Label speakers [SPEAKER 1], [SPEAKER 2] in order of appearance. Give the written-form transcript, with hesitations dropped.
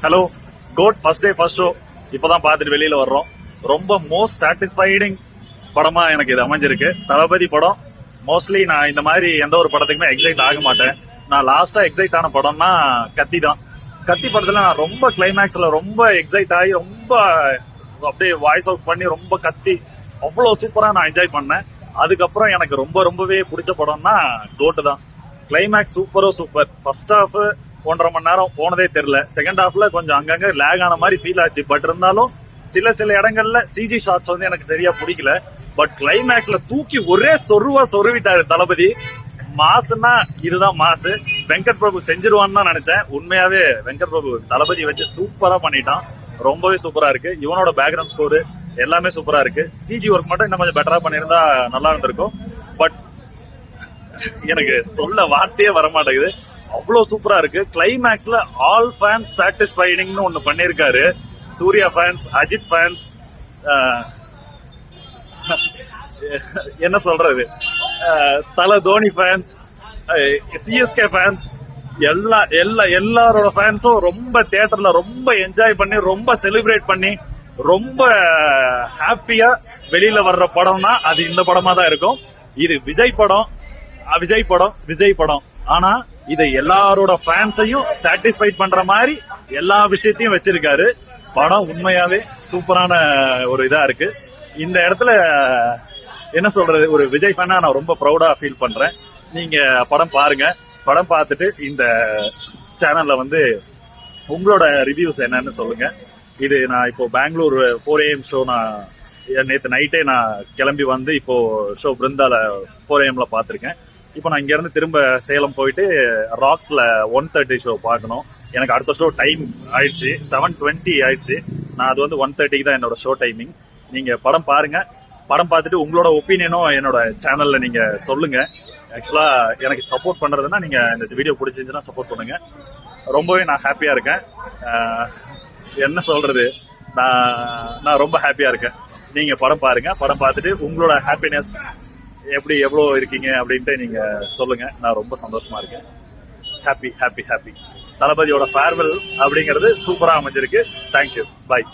[SPEAKER 1] Hello கோட் first day first show இப்பதான் பார்த்துட்டு வெளியில வர்றோம். ரொம்ப மோஸ்ட் சாட்டிஸ்ஃபைடிங் படமா எனக்கு இது அமைஞ்சிருக்கு. தளபதி படம் மோஸ்ட்லி நான் இந்த மாதிரி எந்த ஒரு படத்துக்குமே எக்ஸைட் ஆக மாட்டேன். நான் லாஸ்டா எக்ஸைட் ஆன படம்னா கத்தி தான். கத்தி படத்துல நான் ரொம்ப கிளைமேக்ஸ்ல ரொம்ப எக்ஸைட் ஆகி ரொம்ப அப்படியே வாய்ஸ் அவுட் பண்ணி ரொம்ப கத்தி அவ்வளவு சூப்பரா நான் என்ஜாய் பண்ணேன். அதுக்கப்புறம் எனக்கு ரொம்பவே பிடிச்ச படம்னா கோட்டு தான். Climax super. ஃபர்ஸ்ட் ஹாஃப் 1.5 மணி நேரம் போனதே தெரியல. செகண்ட் ஹாஃப்ல கொஞ்சம் அங்கங்க லேக் ஆன மாதிரி ஃபீல் ஆச்சு. பட் இருந்தாலும் சில இடங்கள்ல சிஜி ஷாட்ஸ் வந்து எனக்கு சரியா பிடிக்கல. பட் கிளைமேக்ஸ்ல தூக்கி ஒரே சொருவிட்டாரு தளபதி. மாசுன்னா இதுதான் மாசு. வெங்கட் பிரபு செஞ்சிருவான்னு தான் நினைச்சேன். உண்மையாவே வெங்கட் பிரபு தளபதி வச்சு சூப்பரா பண்ணிட்டான். ரொம்பவே சூப்பரா இருக்கு. இவனோட பேக்ரவுண்ட் ஸ்கோர் எல்லாமே சூப்பரா இருக்கு. சிஜி ஒர்க் மட்டும் இன்னும் கொஞ்சம் பெட்டரா பண்ணியிருந்தா நல்லா இருந்திருக்கும். பட் எனக்கு சொல்ல வார்த்தையே வர மாட்டேங்குது. அவ்வளவு சூப்பரா இருக்கு. கிளைமேக்ஸ்ல ஆல் ஃபேன்ஸ் சாட்டிஸ்ஃபைடிங்னு ஒண்ணு பண்ணிருக்காரு. சூர்யா ஃபேன்ஸ், அஜித் ஃபேன்ஸ், என்ன சொல்றது, தல தோனி ஃபேன்ஸ், சிஎஸ்கே ஃபேன்ஸ், எல்லாரோட ஃபேன்ஸும் ரொம்ப தியேட்டர்ல ரொம்ப என்ஜாய் பண்ணி ரொம்ப செலிப்ரேட் பண்ணி ரொம்ப ஹாப்பியா வெளியில வர்ற படம்னா அது இந்த படமா தான் இருக்கும். இது விஜய் படம். ஆனா இதை எல்லாரோட ஃபேன்ஸையும் சாட்டிஸ்ஃபைட் பண்ற மாதிரி எல்லா விஷயத்தையும் வச்சிருக்காரு. படம் உண்மையாவே சூப்பரான ஒரு இதா இருக்கு. இந்த இடத்துல என்ன சொல்றது, ஒரு விஜய் ஃபேனா நான் ரொம்ப ப்ரௌடா ஃபீல் பண்றேன். நீங்க படம் பாருங்க. படம் பார்த்துட்டு இந்த சேனல்ல வந்து உங்களோட ரிவ்யூஸ் என்னன்னு சொல்லுங்க. இது நான் இப்போ பெங்களூர் 4 AM ஷோ நான் நேற்று நைட்டே நான் கிளம்பி வந்து இப்போ ஷோ பிருந்தால 4 AM பார்த்துருக்கேன். இப்போ நான் இங்க இருந்து திரும்ப சேலம் போயிட்டு ராக்ஸ்ல 1:30 ஷோ பார்க்கணும். எனக்கு அடுத்த ஷோ டைம் ஆயிடுச்சு, 7:20 ஆயிடுச்சு. நான் அது வந்து 1:30 தான் என்னோட ஷோ டைமிங். நீங்க படம் பாருங்க. படம் பார்த்துட்டு உங்களோட ஒப்பீனியனும் என்னோட சேனல்ல நீங்க சொல்லுங்க. ஆக்சுவலா எனக்கு சப்போர்ட் பண்றதுன்னா நீங்க இந்த வீடியோ பிடிச்சிருந்துச்சுன்னா சப்போர்ட் பண்ணுங்க. ரொம்பவே நான் ஹாப்பியா இருக்கேன். என்ன சொல்றது, நான் ரொம்ப ஹாப்பியா இருக்கேன். நீங்க படம் பாருங்க. படம் பார்த்துட்டு உங்களோட ஹாப்பினஸ் எவ்வளோ இருக்கீங்க அப்படின்ட்டு நீங்க சொல்லுங்க. நான் ரொம்ப சந்தோஷமா இருக்கேன். ஹாப்பி. தளபதியோட ஃபேர்வெல் அப்படிங்கிறது சூப்பரா அமைஞ்சிருக்கு. தேங்க்யூ. பாய்.